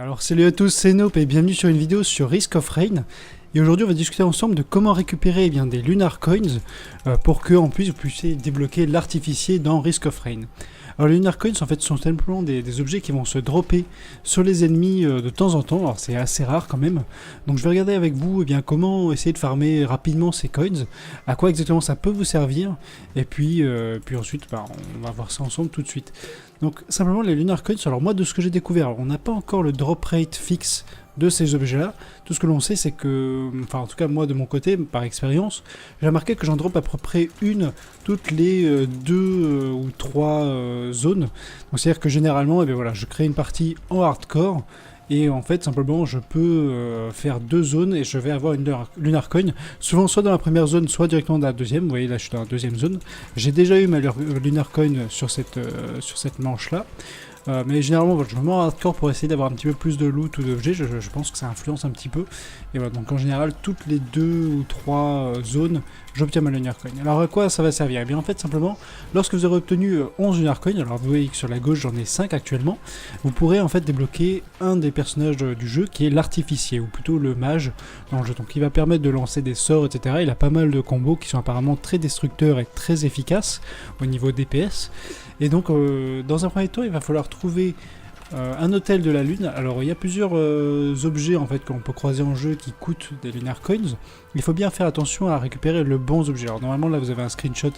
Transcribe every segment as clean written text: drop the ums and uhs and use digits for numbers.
Alors salut à tous, c'est Nope et bienvenue sur une vidéo sur Risk of Rain. Et aujourd'hui on va discuter ensemble de comment récupérer des Lunar Coins pour que en plus vous puissiez débloquer l'artificier dans Risk of Rain. Alors les Lunar Coins en fait sont simplement des objets qui vont se dropper sur les ennemis de temps en temps, alors c'est assez rare quand même. Donc je vais regarder avec vous comment essayer de farmer rapidement ces coins, à quoi exactement ça peut vous servir, et puis ensuite on va voir ça ensemble tout de suite. Donc simplement les Lunar Coins, alors moi de ce que j'ai découvert, alors, on n'a pas encore le drop rate fixe de ces objets là, tout ce que l'on sait c'est que, enfin en tout cas moi de mon côté, par expérience, j'ai remarqué que j'en drop à peu près une toutes les 2 ou 3 zones, donc c'est à dire que généralement voilà, je crée une partie en hardcore, et en fait simplement je peux faire 2 zones et je vais avoir une Lunar Coin, souvent soit dans la première zone, soit directement dans la deuxième. Vous voyez là je suis dans la deuxième zone, j'ai déjà eu ma Lunar Coin sur cette manche là. Mais généralement je me mets en hardcore pour essayer d'avoir un petit peu plus de loot ou d'objets, je pense que ça influence un petit peu. Et voilà, donc en général toutes les 2 ou 3 zones j'obtiens ma Lunar Coin. Alors à quoi ça va servir? Eh bien en fait simplement, lorsque vous aurez obtenu 11 Lunar Coin, alors vous voyez que sur la gauche j'en ai 5 actuellement, vous pourrez en fait débloquer un des personnages du jeu qui est l'artificier, ou plutôt le mage dans le jeu, donc il va permettre de lancer des sorts etc. Il a pas mal de combos qui sont apparemment très destructeurs et très efficaces au niveau DPS. Et donc dans un premier temps il va falloir trouver un hôtel de la lune. Alors il y a plusieurs objets en fait qu'on peut croiser en jeu qui coûtent des Lunar Coins. Il faut bien faire attention à récupérer le bon objet. Alors normalement là vous avez un screenshot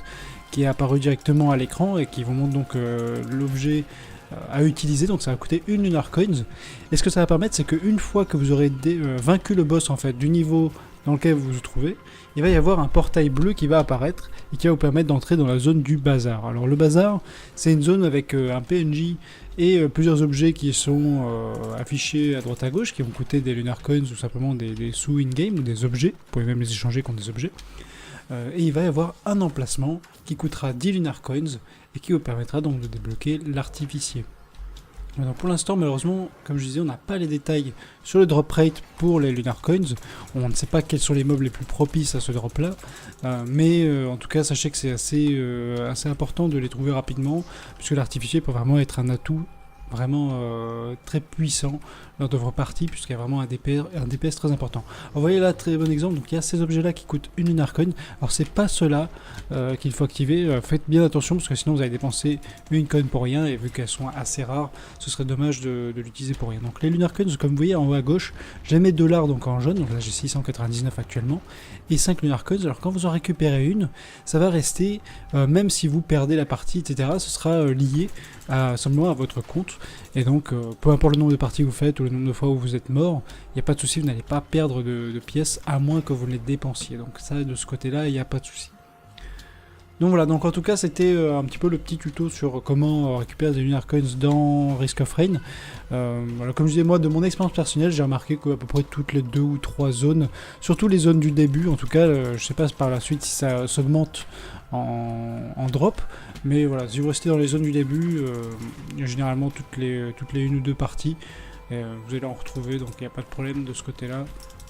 qui est apparu directement à l'écran et qui vous montre donc l'objet à utiliser, donc ça va coûter une Lunar Coins. Et ce que ça va permettre, c'est qu'une fois que vous aurez vaincu le boss en fait du niveau dans lequel vous vous trouvez, il va y avoir un portail bleu qui va apparaître et qui va vous permettre d'entrer dans la zone du bazar. Alors le bazar, c'est une zone avec un PNJ et plusieurs objets qui sont affichés à droite à gauche, qui vont coûter des Lunar Coins ou simplement des sous in-game ou des objets. Vous pouvez même les échanger contre des objets. Et il va y avoir un emplacement qui coûtera 10 Lunar Coins et qui vous permettra donc de débloquer l'artificier. Donc pour l'instant malheureusement, comme je disais, on n'a pas les détails sur le drop rate pour les Lunar Coins. On ne sait pas quels sont les mobs les plus propices à ce drop là, mais en tout cas sachez que c'est assez important de les trouver rapidement, puisque l'artificier peut vraiment être un atout vraiment très puissant lors de vos parties, puisqu'il y a vraiment un DPS très important. Alors, vous voyez là, très bon exemple, donc il y a ces objets là qui coûtent une Lunar Coin. Alors c'est pas ceux-là qu'il faut activer, faites bien attention parce que sinon vous allez dépenser une coin pour rien, et vu qu'elles sont assez rares, ce serait dommage de l'utiliser pour rien. Donc les Lunar Coins, comme vous voyez en haut à gauche, j'ai mes $, donc en jaune, donc là j'ai 699 actuellement, et 5 Lunar Coins. Alors quand vous en récupérez une, ça va rester, même si vous perdez la partie, etc., ce sera lié simplement à votre compte, et donc peu importe le nombre de parties que vous faites ou le nombre de fois où vous êtes mort, il n'y a pas de souci, vous n'allez pas perdre de pièces à moins que vous les dépensiez. Donc ça, de ce côté là il n'y a pas de souci. Donc voilà, donc en tout cas c'était un petit peu le petit tuto sur comment récupérer des Lunar Coins dans Risk of Rain. Voilà, comme je disais, moi de mon expérience personnelle, j'ai remarqué qu'à peu près toutes les 2 ou 3 zones, surtout les zones du début en tout cas, je sais pas par la suite si ça s'augmente en drop, mais voilà, si vous restez dans les zones du début, généralement toutes les 1 ou 2 parties, vous allez en retrouver, donc il n'y a pas de problème de ce côté là.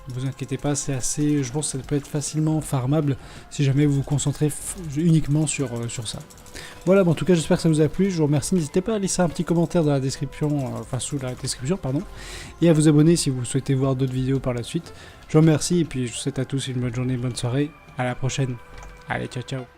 Ne vous inquiétez pas, c'est assez, je pense que ça peut être facilement farmable si jamais vous vous concentrez uniquement sur ça. Voilà, bon, en tout cas j'espère que ça vous a plu, je vous remercie, n'hésitez pas à laisser un petit commentaire dans la description, sous la description pardon, et à vous abonner si vous souhaitez voir d'autres vidéos par la suite. Je vous remercie et puis je vous souhaite à tous une bonne journée, bonne soirée, à la prochaine, allez ciao ciao.